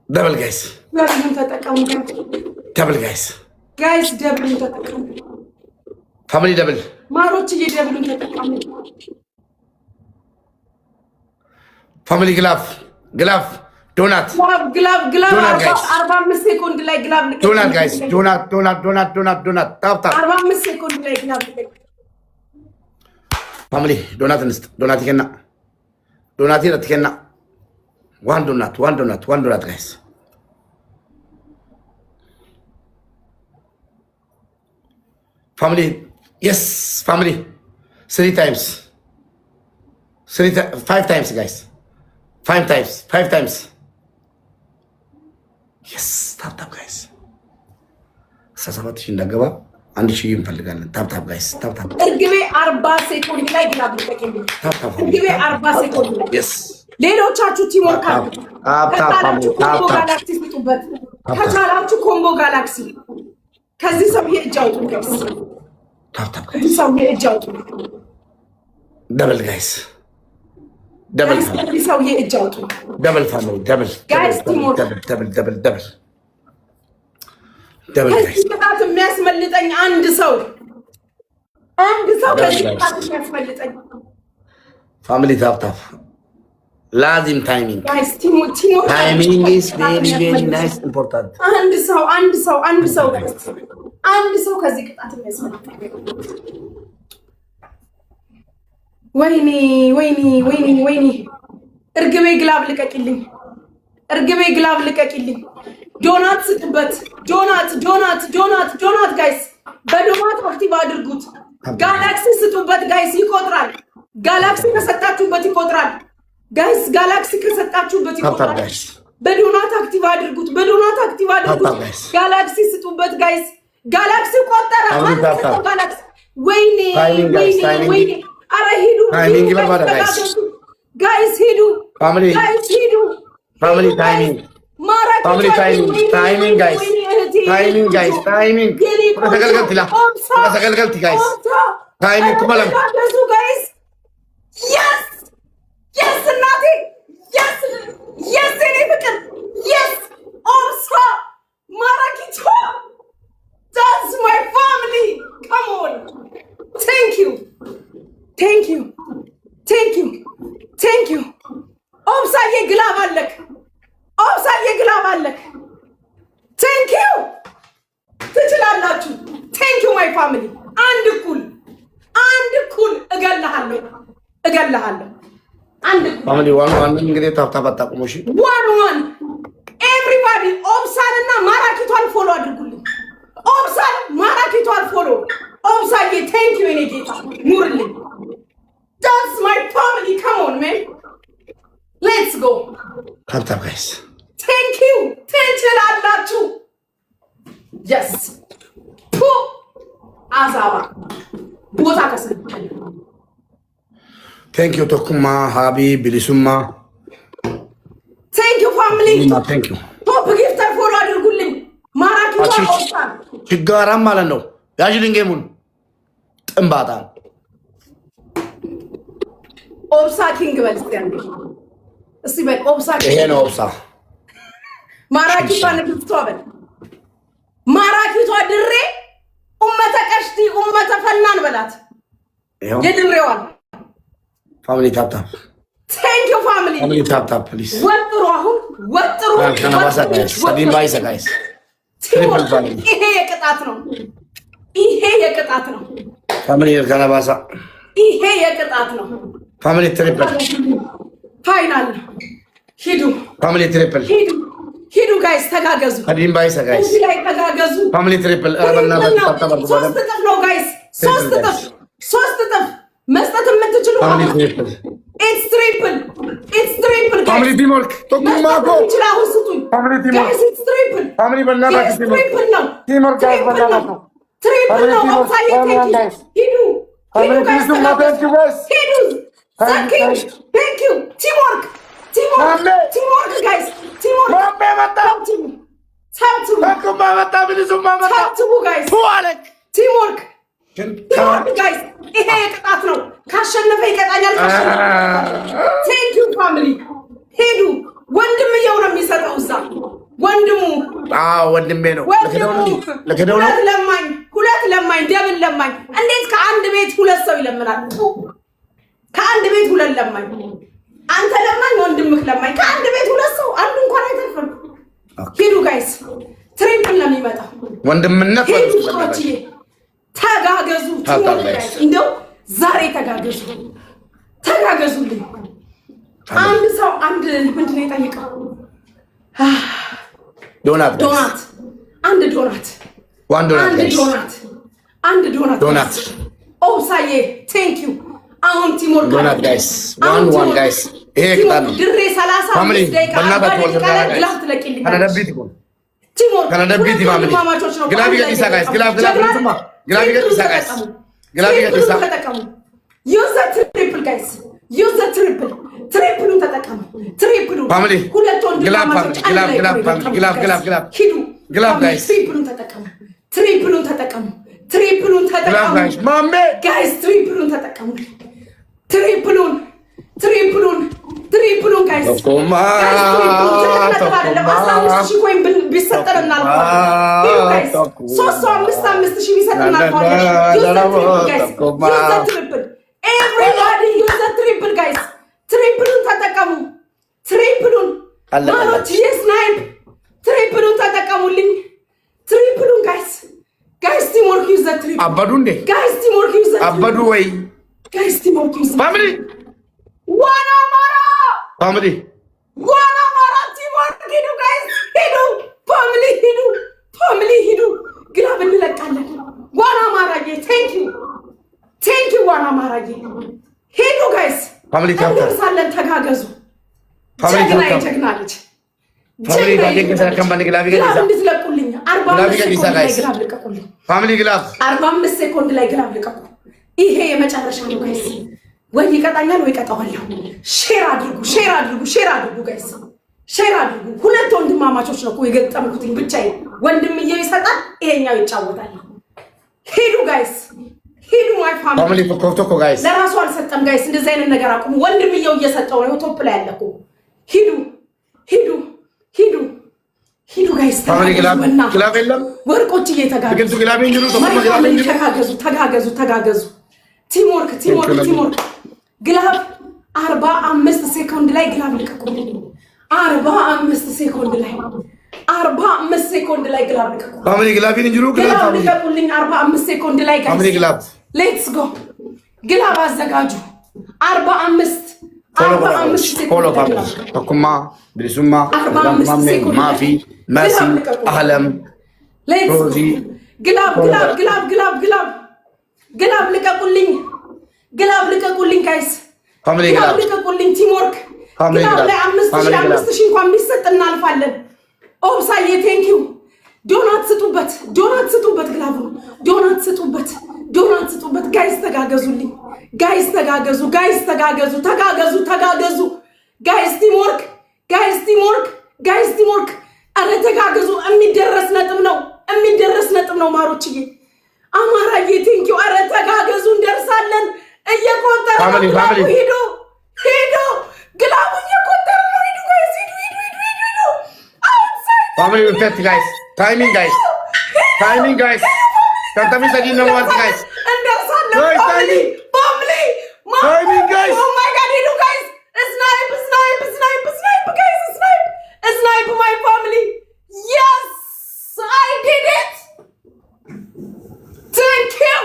ደብል ጋይስ ደብሉን ተጠቀሙ። ደብል ጋይስ ደብሉን ተጠቀሙ። ፋሚሊ ደብል ማሮች ደብሉን ተጠቀሙ። ፋሚሊ ግላፍ ዶናት 45 ሴኮንድ ላይ ግላፍ ዶናት ጋይስ ዶናት ታፕ 45 ሴኮንድ ላይ ግላፍ ፋሚሊ ዶናት እንስጥ ዶናት ይከና ዋን ዶናት ጋይስ ፋሚሊ yes family 5 times guys 5 times yes tap guys 7,000 እንደገባ 1,000 እንፈልጋለን ታፕ ጋይስ ታፕ እርግቤ 40 ሴኮንድ ላይ ግላብ ልቀቅልኝ እርግቤ 40 ሴኮንድ ላይ yes ሌሎቻችሁ ቲሞር ካርድ ታፕ ጋላክሲ ስጡበት ከቻላችሁ ኮምቦ ጋላክሲ ከዚህ ሰው እጅ አውጡ ጋይስ ታፕ ከዚህ ሰው እጅ አውጡ ደብል ጋይስ ደብል ከዚህ ሰው እጅ አውጡ ደብል ፋሚሊ ደብል ጋይስ ቲሞር ደብል ጋይስ ቅጣት የሚያስመልጠኝ አንድ ሰው ከዚህ ቅጣት የሚያስመልጠኝ ፋሚሊ ታፕ lazim timing guys ቲሞር timing is very nice important አንድ ሰው ከዚህ ቅጣት የሚያስመልጠኝ ወይኔ እርግቤ ግላብ ልቀቂልኝ ዶናት ስጥበት ዶናት ጋይስ በዶናት አክቲቭ አድርጉት ጋላክሲ ስጡበት ጋይስ ይቆጥራል ጋላክሲ ከሰጣችሁበት ይቆጥራል ጋይስ ጋላክሲ ከሰጣችሁበት ይቆጥራል በዶናት አክቲቭ አድርጉት ጋላክሲ ስጡበት ጋይስ ጋላክሲ ቆጠረ ጋላክሲ ወይኔ አረ ሂዱ ታይሚንግ ይበርባዳ ጋይስ ሂዱ ፋሚሊ ታይሚንግ ተገልገልቲ ጋይስ ታይሚንግ ኩመለም ጋይስ yes እናቴ yes እኔ ፍቅር yes ኦብሳ ማራኪቶ that's my family come on thank you ኦብሳዬ ግላብ አለክ thank you ትችላላችሁ thank you my family አንድ እኩል እገለሃለሁ አንድ ፋሚሊ ዋን እንግዲህ ታጣቁሙ እሺ ዋን everybody ኦብሳንና ማራኪቷን ፎሎ አድርጉልኝ ኦብሳዬ thank you እኔ ጌታ ኑርልኝ that's my family come on man let's go ታፕ guys thank you ትችላላችሁ yes አዛባ ቦታ ከሰል thank you ተኩማ ሃቢ ቢሊሱማ thank you family thank you ቶፕ ጊፍተር ፎሎ አድርጉልኝ ማራኪቷ ኦብሳን ችጋራም ማለት ነው ያጅልኝ ጌሙን ጥምባታ ኦብሳ ኪንግ በልስቲያን እስቲ በል ኦብሳ ይሄ ነው ኦብሳ ማራኪቷ ንግስቷ በል ማራኪቷ ድሬ ኡመተ ቀሽቲ ኡመተ ፈናን በላት የድሬዋን ፋሚሊ ታፕ thank you family ታፕ ፕሊዝ ወጥሩ ከነባሳ ጋይስ ሰዲን ባይሰ ጋይስ ይሄ የቅጣት ነው ፋሚሊ ከነባሳ ይሄ የቅጣት ነው ፋሚሊ ትሪፕል ፋይናል ሂዱ ፋሚሊ ትሪፕል ሂዱ ጋይስ ተጋገዙ ሰዲን ባይሰ ጋይስ እዚህ ላይ ተጋገዙ ፋሚሊ ትሪፕል አረበናታችሁ ታጣበርኩ ሶስት እጥፍ ነው ጋይስ ሶስት እጥፍ መስጠት የምትችሉ ፋሚሊ ትሪፕል it's triple ፋሚሊ ቲምወርክ ተኩማኮ ይችላል ስጡኝ ፋሚሊ ቲምወርክ guys it's triple ፋሚሊ በእናታችሁ triple ነው ቲምወርክ ጋይስ በእናታችሁ triple ነው ኦብሳዬ ሂዱ guys thank you guys thank you teamwork guys ማሜ መጣ ተኩማ መጣ ቢሊሱማ መጣ guys ፉአለክ teamwork guys ይሄ የቅጣት ነው ካሸነፈ ይቀጣኛል thank you family ሄዱ ወንድምየው ነው የሚሰጠው እዛ ወንድሙ ወንድሜ ነው። ለከደው ሁለት ለማኝ ደብል ለማኝ። እንዴት ከአንድ ቤት ሁለት ሰው ይለምናል? ከአንድ ቤት ሁለት ለማኝ፣ አንተ ለማኝ ወንድምህ ለማኝ። ከአንድ ቤት ሁለት ሰው አንዱ እንኳን አይተርፍም። ሂዱ ጋይስ፣ ትሪፕል ነው የሚመጣው ወንድምነት። ሂዱ ሰዎች ተጋገዙ። እንደው ዛሬ ተጋገዙልኝ። አንድ ሰው አንድ ምንድን ነው የጠየቀው? ዶናት አንድ ዶናት ኦብሳዬ ቴንክ ዩ። አሁን ቲሞር ዶናት ጋይስ ዋን ጋይስ ይሄ ቅጣት ነው። ድሬ 35 ደቂቃ ግላፍ ትለቂልኝ ከነደቢት ፋሚሊ ግላፍ ይገጥሳ ጋይስ ግላፍ ተጠቀሙ። ዩዝ ዘ ትሪፕል ጋይስ ዩዝ ዘ ትሪፕሉን ተጠቀሙ። ፋሚሊ ሁለት ወንድማማቾች ግላፍ ጋይስ ትሪፕሉን ተጠቀሙ ጋይስ ትሪፕሉን ተጠቀሙ። ትሪፕሉን ጋይስ ኮይን ቢሰጠን እናልፋለን። 5,000 ቢሰጠን እናልፋለን። ኤቭሪባዲ ዩዝ ዘ ትሪፕል ጋይስ ትሪፕሉን ተጠቀሙ። ማኖች የስናይፕ ትሪፕሉን ተጠቀሙልኝ። ትሪፕሉን ጋይስ ቲምወርክ ዩዝ ዘ ትሪፕል። አበዱ እንዴ ጋይስ ቲምወርክ ዩዝ ዘ አበዱ ወይ ጋይስ ቲምወርክ ዩዝ ፋሚሊ ዋና ማራ ቲምወርክ ሂዱ ጋይስ ፋሚሊ ሂዱ ግላብ እንለቃለን። ዋና ማራዬ ቴንክ ዩ ዋና ማራዬ ሂዱ ጋይስ እንደርሳለን። ተጋገዙ። ጀግና ልጅ እንድትለቁልኝ 45 ሴኮንድ ላይ ግላብ ልቀቁ። ይሄ የመጨረሻ ነው ጋይስ። ወይ ይቀጣኛል ወይ ቀጣዋለሁ። ሼር አድርጉ ጋይስ ሼር አድርጉ። ሁለት ወንድማማቾች ነው እኮ የገጠምኩትኝ ብቻዬን። ወንድምዬው ይሰጣል፣ ይሄኛው ይጫወታል። ሂዱ ጋይስ ሂዱ። ማይ ፋሚሊ ጋይስ ለራሱ አልሰጠም ጋይስ። እንደዚህ አይነት ነገር አቁሙ። ወንድምዬው እየሰጠው ነው። ቶፕ ላይ ያለኩ ሂዱ ጋይስ። ግላብ የለም ወርቆች እየተጋገዙ ተጋገዙ። ቲምወርክ ግላብ 45 ሴኮንድ ላይ ግላብ ልቀቁ። 45 ሴኮንድ ላይ ግላብ ልቀቁ። ፋሚሊ ግላብ ልቀቁልኝ። 45 ሴኮንድ ላይ ጋይስ ሌትስ ጎ ግላብ አዘጋጁ። 45 ተኩማ ብሊሱማ ማፊ መሲ አህለም ሮዚ ግላብ ልቀቁልኝ ጋይስ ግላብ ልቀቁልኝ። ቲምወርክ ግላብ ላይ 5,000 እንኳን ቢሰጥ እናልፋለን። ኦብሳዬ ቴንኪዩ። ዶናት ስጡበት ግላቡ ዶናት ስጡበት ጋይስ። ተጋገዙልኝ ጋይስ ተጋገዙ ጋይስ። ቲምወርክ አረ ተጋገዙ። የሚደረስ ነጥብ ነው ማሮችዬ። አማራዬ ቴንኪዩ። አረ ተጋገዙ እንደርሳለን። እየቆጠረ ነው ሂዱ ግላቡ እየቆጠረ ነው። ሂዱ ጋይስ ሂዱ። ፋሚሊ ሪስፔክት ጋይስ ታይሚንግ ጋይስ ከንተሚ ሰዲ ነው ማለት ጋይስ እንደርሳለን። ፋሚሊ ጋይስ ኦ ማይ ጋድ ሂዱ ጋይስ። ስናይፕ ጋይስ ስናይፕ ማይ ፋሚሊ yes I did it. Thank you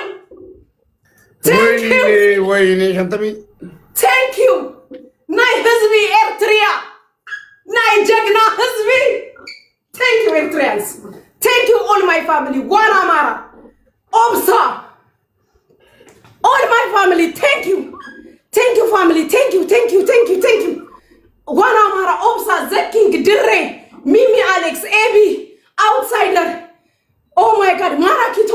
ወይኔ ከንተሚ thank you ናይ ህዝቢ ኤርትሪያ ናይ ጀግና ህዝቢ thank you ኤርትሪያንስ thank you all my family ዋና ማራ ኦብሳ all my family thank you family thank you ዋና ማራ ኦብሳ ዘኪንግ ድሬ ሚሚ አሌክስ ኤቢ አውትሳይደር ኦ ማይ ጋድ ማራኪቷ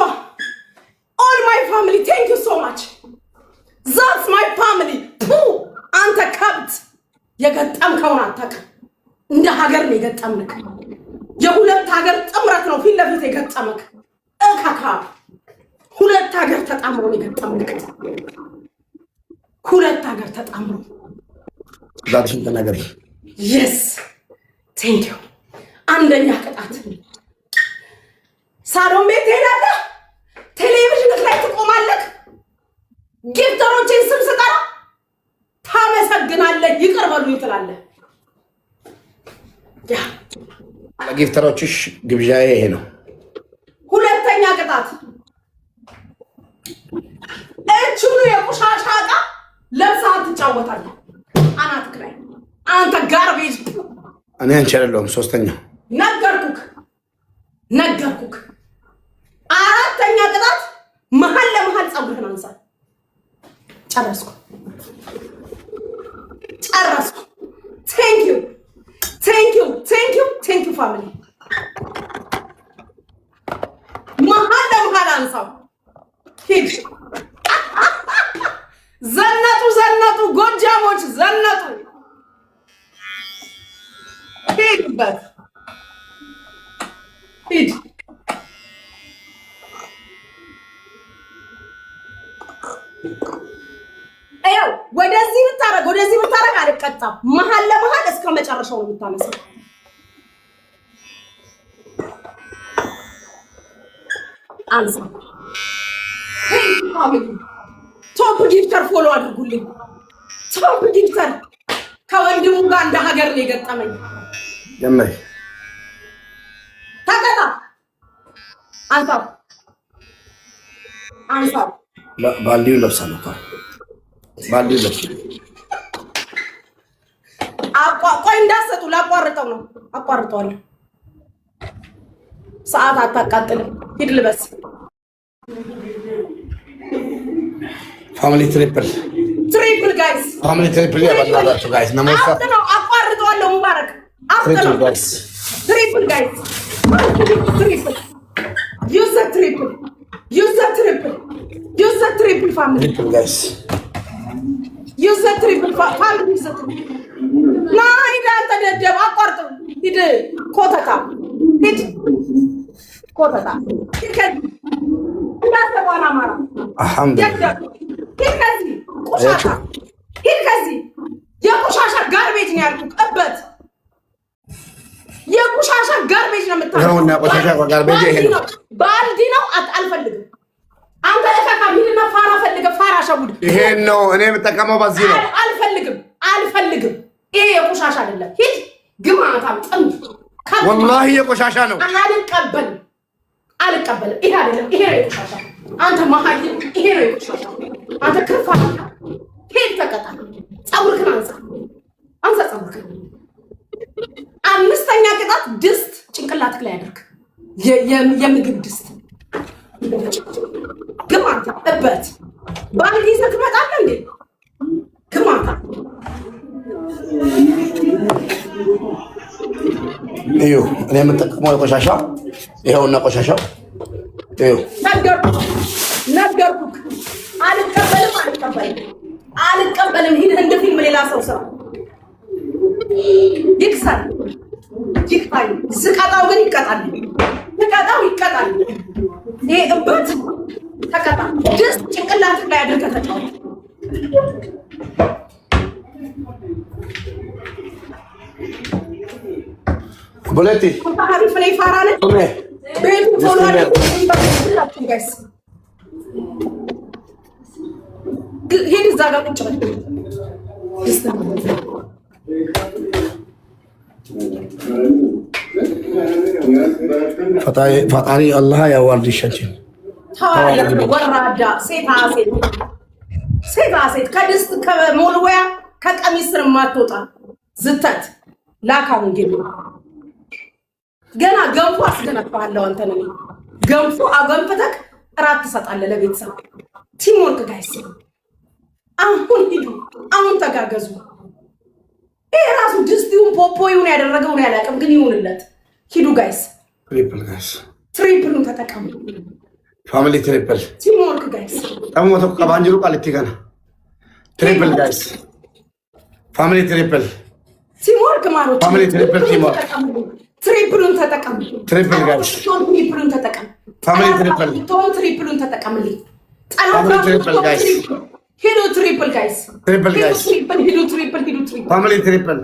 all my family thank you so much that's my family አንተ ከብት የገጠምከውን አታውቅም። እንደ ሀገር ነው የገጠምክ። የሁለት ሀገር ጥምረት ነው ፊት ለፊት የገጠመክ። እካካ ሁለት ሀገር ተጣምሮ ነው የገጠምክ። ሁለት ሀገር ተጣምሮ ዛሬሽን ተናገሪ። yes thank you አንደኛ ቅጣት ሳሎን ቤት ትሄዳለህ፣ ቴሌቪዥን ላይ ትቆማለህ፣ ጊፍተሮችን ስም ስጠራ ታመሰግናለህ፣ ይቅር በሉኝ ትላለህ። ያ ለጊፍተሮችሽ ግብዣዬ ይሄ ነው። ሁለተኛ ቅጣት እችኑ የቆሻሻ ዕቃ ለብሰህ ትጫወታለህ አናትክ ላይ አንተ ጋርቤጅ። እኔ አንቺ አይደለሁም። ሶስተኛው ነገርኩክ። አራተኛ ቅጣት መሀል ለመሀል ፀጉርህን አንሳ። ጨረስኩ። ቴንክ ዩ ፋሚሊ። መሀል ለመሀል አንሳው። ሂድ። ዘነጡ ጎጃሞች ዘነጡ። ሂድበት፣ ሂድ። ያው ወደዚህ ብታረግ አልቀጣም። መሀል ለመሀል እስከ መጨረሻው ነው የምታነሳው። አንሳ። ቶፕ ጊፍተር ፎሎ አድርጉልኝ። ቶፕ ጊፍተር ከወንድሙ ጋር እንደ ሀገር ነው የገጠመኝ። ጀመረ ተቀጣ። አንሳው። ባልዲው ለብሳለሁ። ባልዲው ለብሳ ቆይ እንዳሰጡ ላቋርጠው ነው። አቋርጠዋለሁ። ሰዓት አታቃጥልም። ሂድ ልበስ። ፋሚሊ ትሪፕል ጋይስ፣ ፋሚሊ ትሪፕል ያባላላችሁ ጋይስ። ነሞሳ ነው። አቋርጠዋለሁ። ሙባረክ ትሪፕል ጋይስ፣ ትሪፕል ጋይስ፣ ዩዝ ዘ ትሪፕል ፋሚሊ ትሪፕል ጋይስ፣ ዩዝ ዘ ትሪፕል ፋሚሊ ዩዝ ዘ ትሪፕል። ና ሂድ አንተ ደደብ፣ አቋርጠው። ሂድ ኮተታ፣ ሂድ ኮተታ። እንዳሰባና ማራ አልሐምዱሊላህ። ሂድ ከዚህ የቆሻሻ ጋርቤጅ ነው ያልኩህ። ቀበት የቆሻሻ ጋርቤጅ ነው የምታውቀው። ቆሻሻ ጋርቤጅ ይሄ ነው። ባልዲ ነው። አልፈልግም። አንተ ለካካ ሂድና ፋራ ፈልገህ ፋራ ሸጉድ። ይሄን ነው እኔ የምጠቀመው። በዚህ ነው። አልፈልግም። ይሄ የቆሻሻ አይደለም። ሂድ ግማታም ጥንብ። ወላሂ የቆሻሻ ነው። አልቀበልም። ይሄ አይደለም። ይሄ ነው የቆሻሻ። አንተ መሀል ይሄ ነው የቆሻሻ። አንተ ክርፋ ሄድ ተቀጣ። ፀጉርህን አንሳ ፀጉርህን። አምስተኛ ቅጣት ድስት ጭንቅላትህ ላይ አድርግ። የምግብ ድስት ግማታ እበት ባንዲ ይዘህ ትመጣለህ እንዴ? ግማታ እዩ። እኔ የምጠቀመው የቆሻሻ ይኸውና ቆሻሻው እዩ። ነገርኩህ። አልቀበልም። ሂድ እንደ ፊልም ሌላ ሰው ስራ ይክሳል። ስቀጣው ግን ይቀጣል። ይሄ እበት ተቀጣ። ድስት ጭንቅላት ላይ አድርገህ ተጫወት። ቦሌቲ አሪፍ ላይ ፋራለ ቤቱ ፎሎ አድርጉ ጋይስ። ሂድ እዛ ጋር ቁጭ በል። ፈጣሪ አላህ ያዋርድሻችን። ወራዳ ሴት ከድስት ከሞልወያ ከቀሚስ ስር የማትወጣ ዝተት ላካውን ጌ ገና ገንፎ አስገነፋለሁ። አንተ ነኝ ገንፎ አገንፍተክ እራት ትሰጣለህ ለቤተሰብ። ቲምወርክ ጋይስ። አሁን ሂዱ፣ አሁን ተጋገዙ። ይሄ ራሱ ድስቲውን ፖፖዩን ያደረገው ነው ያላቅም፣ ግን ይሁንለት። ሂዱ ጋይስ። ትሪፕሉን ተጠቀሙ ፋሚሊ። ትሪፕል ቲምወርክ ጋይስ። ጠሞቶ ከባንጅሩ ቃልቲ ገና ትሪፕል ጋይስ። ፋሚሊ ትሪፕል ቲምወርክ ማሮች። ፋሚሊ ትሪፕል ቲምወርክ። ትሪፕሉን ተጠቀሙ። ትሪፕል ጋይስ። ትሪፕሉን ተጠቀሙ። ፋሚሊ ትሪፕል ትሪፕሉን ተጠቀምልኝ። ፋሚሊ ትሪፕል ጋይስ። ሂዱ ትሪፕል ጋይስ። ትሪፕል ጋይስ። ሂዱ ትሪፕል። ፋሚሊ ትሪፕል።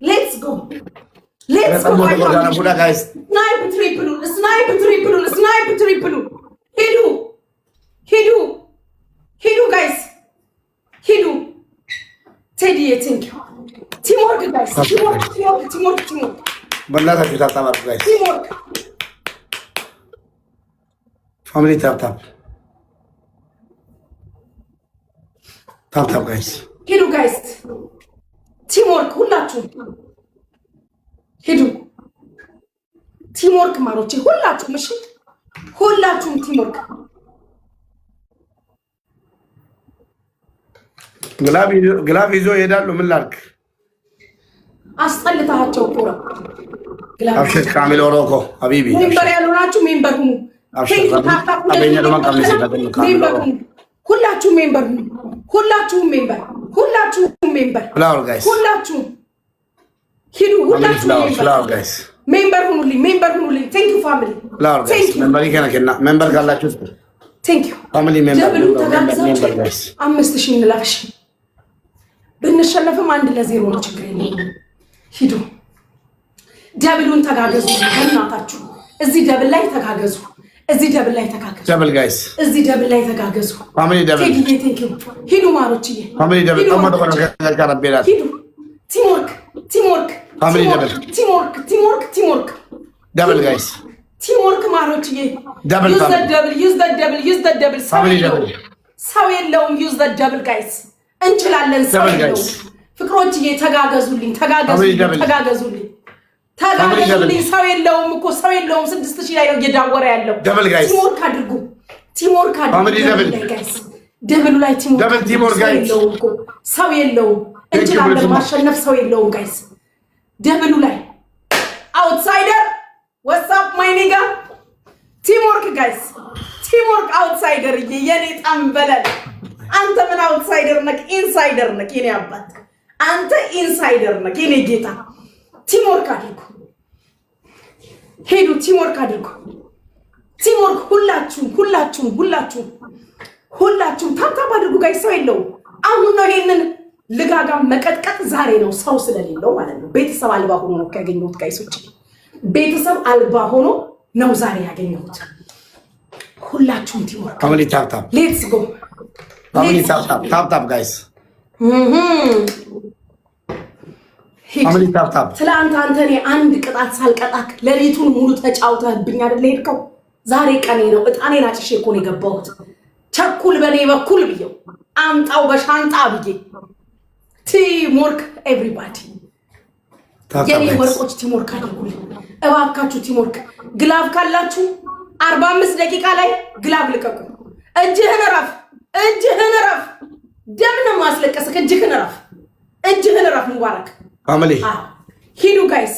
ሌትስ ጎ Let's go, my family. Snipe triple. Hidu, guys. Hidu. Teddy, thank you. Teamwork, guys. Teamwork. በእናታችሁ ታጣባቱ ጋይስ ፋሚሊ ታፕ ጋይስ ሂዱ ጋይስ ቲምወርክ ሁላችሁ ሂዱ ቲምወርክ ማሮቼ ሁላችሁም እሺ ሁላችሁም ቲምወርክ ግላብ ይዞ ይሄዳሉ ምን ላድርግ አስጠልታቸው ፖራ አብሽር ካሚል ኦሮኮ ሀቢቢ ሜምበር ያልሆናችሁ ሜምበር ሁኑ ሁላችሁም ሜምበር ሁኑ ሁላችሁም ሜምበር ፍላወር ጋይስ ሁላችሁም ሂዱ ሁላችሁም ሜምበር ሁኑልኝ ቴንክ ዩ ፋሚሊ ፍላወር ጋይስ ሜምበር ይከነከና ሜምበር ካላችሁ ቴንክ ዩ ፋሚሊ ሜምበር ጋይስ 5000 እንላሽ ብንሸነፍም 1-0 ነው ችግር የለም ሂዱ ደብሉን ተጋገዙ እናታችሁ እዚህ ደብል ላይ ተጋገዙ ደብል ጋይስ እዚህ ደብል ላይ ተጋገዙ ፋሚሊ ደብል ቴንክ ዩ ሂዱ ማሮችዬ ፋሚሊ ደብል ተማዶ ከረጋጋራቤላት ሂዱ ቲምወርክ ፋሚሊ ደብል ቲምወርክ ደብል ጋይስ ቲምወርክ ማሮችዬ ደብል ዩዝ ዘ ደብል ፋሚሊ ደብል ሰው የለውም ዩዝ ዘ ደብል ጋይስ እንችላለን ሰው የለውም ፍቅሮችዬ ተጋገዙልኝ ሰው የለውም እኮ ሰው የለውም 6000 ላይ ነው እየዳወረ ያለው ቲምወርክ አድርጉ ጋይስ ደብሉ ላይ ቲምወርክ የለውም እኮ ሰው የለውም እንችላለን ማሸነፍ ሰው የለውም ጋይስ ደብሉ ላይ አውትሳይደር ዋትስአፕ ማይ ኒጋ ቲምወርክ ጋይስ ቲምወርክ አውትሳይደር የኔ ጠንበለል አንተ ምን አውትሳይደር ነክ ኢንሳይደር ነክ የኔ አባት አንተ ኢንሳይደር ነክ የኔ ጌታ ቲምወርክ አድርጉ ሄዱ ቲምወርክ ሁላችሁም ታብታብ አድርጉ ጋይስ ሰው የለውም አሁን ነው ይሄንን ልጋጋ መቀጥቀጥ ዛሬ ነው ሰው ስለሌለው ማለት ነው ቤተሰብ አልባ ሆኖ ነው ያገኘሁት ጋይሶች ቤተሰብ አልባ ሆኖ ነው ዛሬ ያገኘሁት ሁላችሁም ቲምወርክ ፋሚሊ ታፕ ሌትስ ጎ ፋሚሊ ታፕ ጋይስ ፋሚሊ ታፕ ትላንት አንተ እኔ አንድ ቅጣት ሳልቀጣክ ሌሊቱን ሙሉ ተጫውተህብኝ አይደል ሄድከው ዛሬ ቀኔ ነው እጣኔን አጭሼ እኮ ነው የገባሁት ቸኩል በኔ በኩል ብየው አምጣው በሻንጣ ብዬ ቲምወርክ ኤቭሪባዲ የኔ ወርቆች ቲምወርክ አድርጉልኝ እባካችሁ ቲምወርክ ግላብ ካላችሁ 45 ደቂቃ ላይ ግላብ ልቀቁ እጅህን ረፍ ደምን ማስለቀስክ እጅህን ረፍ ሙባረክ ፋሚሊ ሂዱ ጋይስ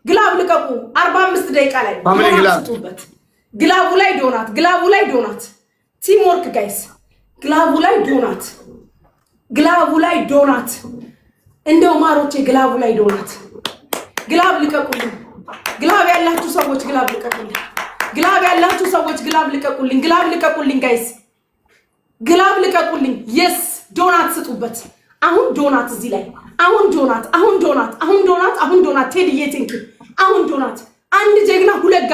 ግላብ ልቀቁ 45 ደቂቃ ላይ ፋሚሊ ግላቡ ላይ ዶናት ቲምወርክ ጋይስ ግላቡ ላይ ዶናት እንደው ማሮቼ ግላቡ ላይ ዶናት ግላብ ልቀቁልኝ ግላብ ያላችሁ ሰዎች ግላብ ልቀቁልኝ ጋይስ ግላብ ልቀቁልኝ የስ ዶናት ስጡበት አሁን ዶናት እዚህ ላይ አሁን ዶናት ቴዲዬ ቴንክ ዩ አሁን ዶናት አንድ ጀግና ሁለት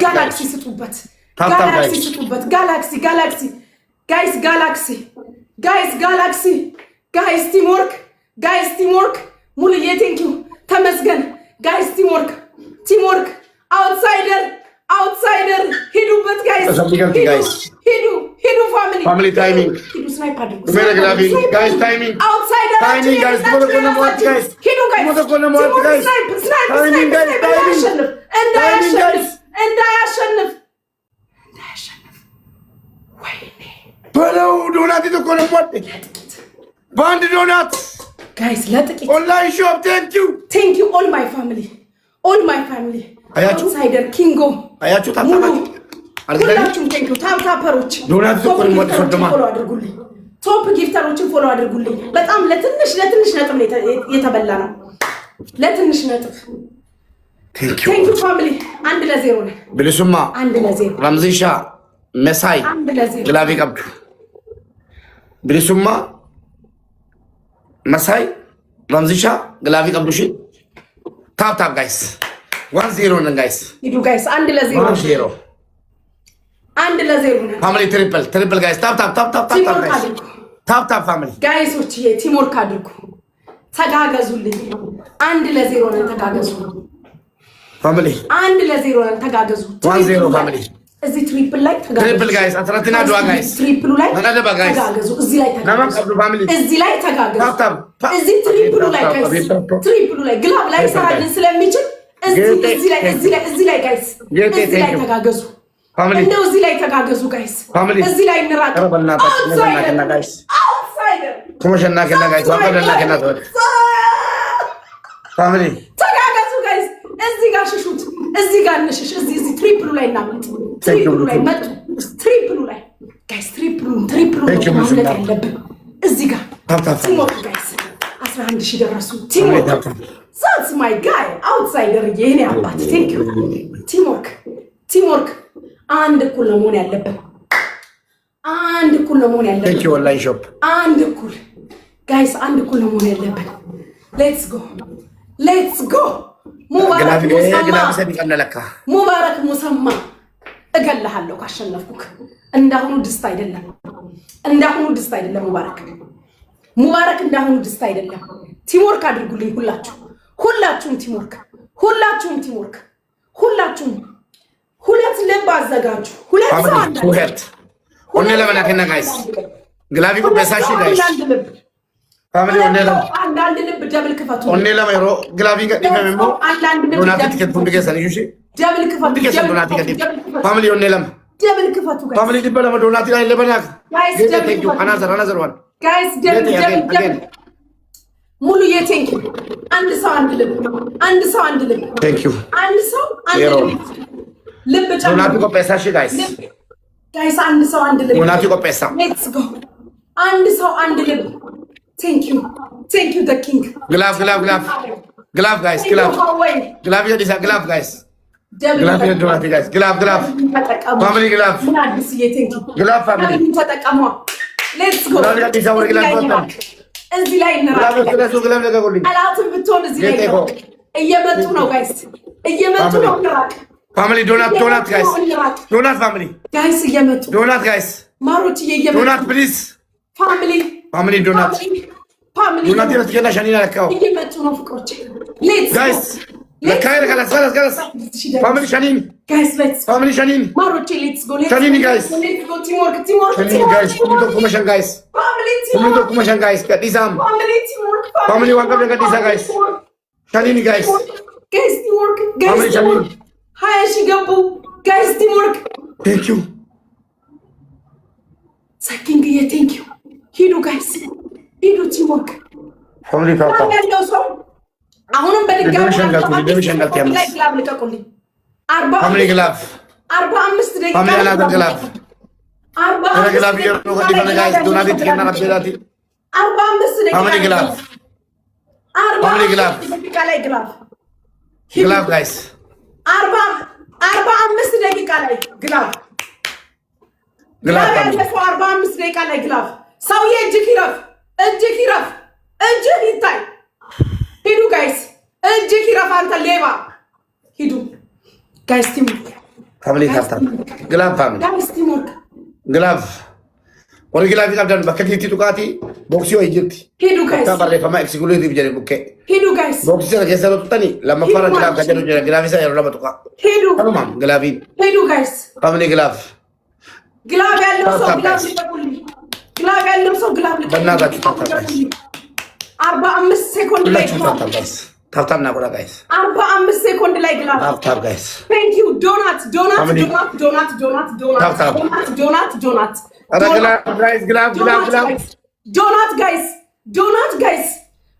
ጋላክሲ ስጡበት ጋይስ ቲምወርክ ሙሉዬ ቴንክ ዩ ተመስገን ጋይስ ቲምወርክ አውትሳይደር ሂዱበት ጋይስ ሂዱ ፋሚሊ ታይሚንግ ሂዱ ስናይፕ አድርጉ ጋይስ ታይሚንግ አውትሳይደር ጋይስ ሂዱ ጋይስ ስናይፕ እንዳያሸንፍ ወይኔ በለው ዶናት የተቆለሟት በአንድ ዶናት ጋይስ ለጥቂት ኦንላይን ሾፕ ቴንክ ዩ ኦል ማይ ፋሚሊ አውትሳይደር ኪንጎ አያችሁ ሁላችሁም ቴንክ ዩ ታፕታፐሮች ዶናት ተቆለሟት ፎሎ አድርጉልኝ ቶፕ ጊፍተሮችን ፎሎ አድርጉልኝ በጣም ለትንሽ ነጥብ የተበላ ነው ለትንሽ ነጥብ ቴንክ ዩ ፋሚሊ 1-0 ነው ብልሱማ 1-0 ረምዚሻ መሳይ 1-0 ግላቪ ቀብዱ ብልሱማ መሳይ ራምዚሻ ግላቪ ቀብዱሽ ታፕ ታፕ ጋይስ 1-0 ነን ጋይስ ሂዱ ጋይስ 1-0 1-0 ፋሚሊ ትሪፕል ጋይስ ታፕ ታፕ ታፕ ታፕ ታፕ ጋይስ ታፕ ታፕ ፋሚሊ ጋይሶች ቲም ወርክ አድርጉ ተጋገዙልኝ 1-0 ነን ተጋገዙ ፋሚሊ 1-0 ነን ተጋገዙ 1-0 ፋሚሊ እዚህ ትሪፕል ላይ ተጋገዙ ትሪፕል ጋይስ አትራቲና ዱዋ ጋይስ ትሪፕሉ ላይ ተጋገዙ እዚህ ላይ ተጋገዙ እዚህ ላይ ተጋገዙ እዚህ ትሪፕሉ ላይ ጋይስ ትሪፕሉ ላይ ግላብ ላይ ሰራልን ስለሚችል እዚህ ላይ ጋይስ እዚህ ላይ ተጋገዙ እንደው እዚህ ላይ ተጋገዙ ጋይስ እዚህ ላይ እንራቅ አውትሳይደር ኮመሸና ከና ጋይስ ዋቀደና ከና ፋሚሊ ተጋገዙ ጋይስ እዚህ ጋር ሽሹት እዚህ ጋር እንሽሽ እዚህ ትሪፕሉ ላይ እናመጥ ትሪፕሉ ላይ መጡ ትሪፕሉ ላይ ጋይስ ትሪፕሉ ማለት ያለብን እዚህ ጋር ቲሞክ ጋይስ 11000 ደረሱ ቲሞክ that's my guy outsider የኔ አባት thank you ቲሞክ አንድ እኩል ነው መሆን ያለብን አንድ እኩል ነው መሆን ያለብን thank you online shop አንድ እኩል ጋይስ አንድ እኩል ነው መሆን ያለብን let's go ሙባረክ ሙሰማ እገልሃለሁ ካሸነፍኩክ እንዳሁኑ ድስት አይደለም ሙባረክ እንዳሁኑ ድስት አይደለም ቲምወርክ አድርጉልኝ ሁላችሁም ቲምወርክ ሁለት ልብ አዘጋጁ ሁለት ሰው ኦኔ ለመናከና ጋይስ ግላቪ በሳሺ ጋይስ ፋሚሊ አንዳንድ ልብ ደብል ክፈቱ ኦኔ ለማይሮ ግላቪ ገዲፈምሞ ዶናት ትከት ፉንድገ ሰልዩሺ ደብል ክፈቱ ዶናት ትከት ፋሚሊ ኦኔ ለም ደብል ክፈቱ ጋይስ ፋሚሊ ዲበላ ዶናት ላይ ለበናክ ቴንክ ዩ አናዘር ዋን ጋይስ ደብል ሙሉ የቴንክ ዩ አንድ ሰው አንድ ልብ ቴንክ ዩ አንድ ሰው አንድ ልብ ዶናት ኮፔሳሺ ጋይስ አንድ ሰው አንድ ልብ ዶናት ኮፔሳ ሌትስ ጎ አንድ ሰው አንድ ልብ ቴንክ ዩ the king ግላቭ ጋይስ ግላቭ የዲሳ ግላቭ ጋይስ ዶናት ጋይስ ግላቭ ፋሚሊ ግላቭ ግላቭ ፋሚሊ ተጠቀሙ ሌትስ ጎ ዲሳ ወር ግላቭ እዚህ ላይ አላትም ብትሆን እዚህ ላይ እየመጡ ነው ጋይስ እንራቅ ፋሚሊ ዶናት ጋይስ ዶናት ፋሚሊ ጋይስ እየመጡ ዶናት ጋይስ ማሮች እየመጡ ዶናት ፕሊዝ ፋሚሊ ዶናት ይረትከና ሻኒና ለካው እየመጡ ነው ፍቅሮች ሌትስ ጋይስ ለካይር ጋላስ ፋሚሊ ሻኒን ጋይስ ሌትስ ፋሚሊ ሻኒን ማሮች ሌትስ ጎ ሻኒን ጋይስ ቲምወርክ ጋይስ ኩሚቶ ኩመሻን ጋይስ ኩሚቶ ኩመሻን ጋይስ ከዲሳም ፋሚሊ ዋንቀብ ከዲሳ ጋይስ ሻኒን ጋይስ ቲምወርክ ፋሚሊ ሻኒን ሃያ ሺህ ገቡ ጋይስ ቲምወርክ ቴንክ ዩ ሳኪንግ ቴንክ ዩ ሂዱ ጋይስ ቲምወርክ ፋሚሊ ታታ ያለው ሰው አሁንም በድጋሚ ደምሸንጋት ያምስ ግላብ ልቀቁልኝ ፋሚሊ ግላብ 45 ደቂቃ ፋሚሊ አናዘር ግላብ ግላብ ይርኖ ከዲፈነ ጋይስ ዶናት ትከና ረብዳቲ 45 ደቂቃ ፋሚሊ ግላብ ደቂቃ ላይ ግላብ ጋይስ 45 ደቂቃ ላይ ግላብ 45 ደቂቃ ላይ ግላብ ሰውዬ እጅህ ይረፍ ይታይ ሂዱ ጋይስ እጅህ ይረፍ አንተ ሌባ ሂዱ ጋይስ ቲምወርክ ፋሚሊ ታታ ግላብ ፋሚሊ ጋይስ ቲምወርክ ግላብ ወሪ ግላብ ይቀብዳን በከቲቲ ቱቃቲ ቦክሲዮ ይጅቲ ሂዱ ጋይስ ታባሬ ፈማ ኤክስክሉሲቭ ጀሪ ቡኬ ሂዱ ጋይስ ቦክሲ ከሰሩ ጡጣኒ ለማፈራ ግላብ ከጀሩ ጀሪ ግላብ ይሳ ያለው ለበጡቃ ሂዱ ተማም ግላቢ ሂዱ ጋይስ ፋሚሊ ግላብ ያለው ሰው ግላብ ልቀቁልኝ በእናታችሁ ታታ ጋይስ 45 ሴኮንድ ላይ ታብታብ ናቆላ ጋይስ 45 ሴኮንድ ላይ ግላብ ታብታብ ጋይስ ቴንክ ዩ ዶናት ዶናት ጋይስ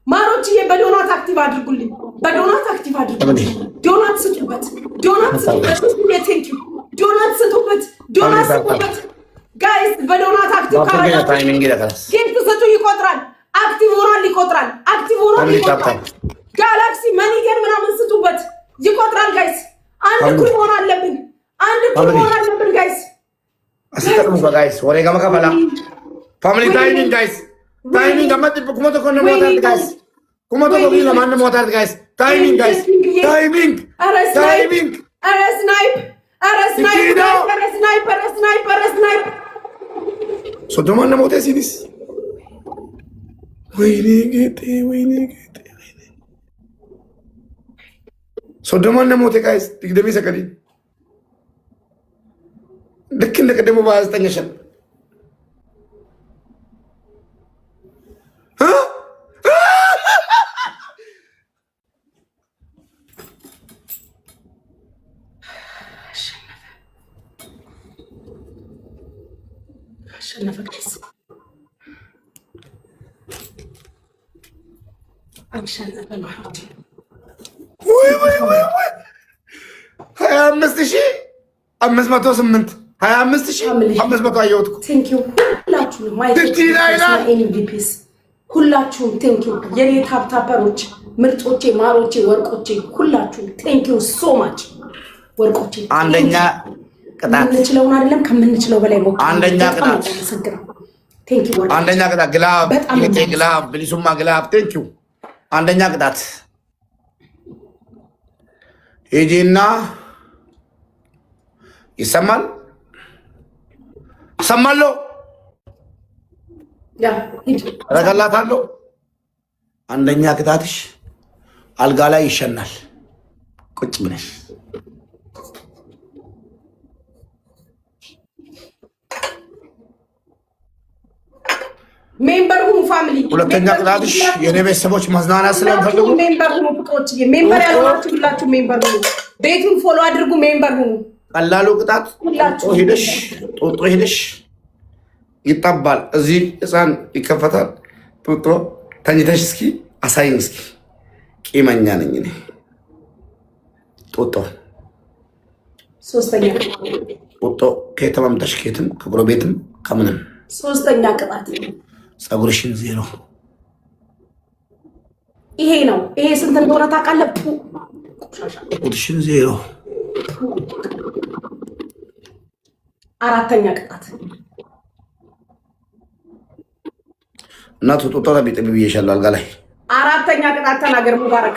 ማሮችዬ በዶናት አክቲቭ አድርጉልኝ ዶናት ስጡበት ቴንክ ዩ ዶናት ስጡበት ጋይስ በዶናት አክቲቭ ጌት ስጡ ይቆጥራል አክቲቭ ሆኗል ጋላክሲ መኒገር ምናምን ስጡበት ይቆጥራል ጋይስ አንድ እኩል መሆን አለብን ጋይስ አስተቀሙ ጋይስ ወሬ ጋማ ካፈላ ፋሚሊ ታይሚንግ ጋይስ ታይሚንግ አመት ኩመቶ ኮነ ሞታርት ጋይስ ኩመቶ ኮነ ለማን ሞታርት ጋይስ ታይሚንግ ጋይስ ታይሚንግ ታይሚንግ ኧረ ስናይፕ ኧረ ስናይፕ ኧረ ስናይፕ ኧረ ስናይፕ ኧረ ስናይፕ ሶዶማን ሞተ ሲኒስ ወይኔ ጌጤ ወይኔ ጌጤ ወይኔ ሶዶማን ሞተ ጋይስ ድግደሚ ሰከዲ ልክ እንደቀደሙ ባስተኛሸን አሸነፈ ጋይስ አሸነፈ ማለት ወይ 25508 25500 አየሁት። ቴንክ ዩ ሁላችሁም ኤምቪፒስ ሁላችሁም ቴንክ ዩ የኔ ታፕታፐሮች ምርጦቼ ማሮቼ ወርቆቼ ሁላችሁም ቴንክ ዩ ሶ ማች ወርቆቼ። አንደኛ ቅጣት ምንችለውን አይደለም ከምንችለው በላይ ሞክ አንደኛ ቅጣት ቴንክ ዩ ወርቆቼ። አንደኛ ቅጣት ግላብ ይሄ ግላብ ብሊሱማ ግላብ ቴንክ ዩ። አንደኛ ቅጣት ሂጂና ይሰማል ሰማለሁ ያ ሂጂ ረጋላታለሁ። አንደኛ ቅጣትሽ አልጋ ላይ ይሸናል ቁጭ ብለሽ። ሜምበር ሁኑ ፋሚሊ። ሁለተኛ ቅጣትሽ የኔ ቤተሰቦች መዝናናት ስለምፈልጉ ሜምበር ሁኑ ፍቅሮች። ሜምበር ያልሆናችሁ ሁላችሁ ሜምበር ሁኑ። ቤቱን ፎሎ አድርጉ። ሜምበር ሁኑ። ቀላሉ ቅጣት ጦጦ ሄደሽ ይጣባል። እዚህ ህፃን ይከፈታል። ጦጦ ተኝተሽ እስኪ አሳይኝ እስኪ። ቂመኛ ነኝ እኔ ጦጦ። ሶስተኛ ጦጦ ከየትም አምጥተሽ ከየትም ከጎረቤትም ከምንም። ሶስተኛ ቅጣት ፀጉርሽን ዜሮ። ይሄ ነው። ይሄ ስንት እንደሆነ ታውቃለህ? ፀጉርሽን ዜሮ። አራተኛ ቅጣት እናቱ ጦጣ ቢጥብ ብዬሻለሁ አልጋ ላይ። አራተኛ ቅጣት ተናገር ሙባረክ።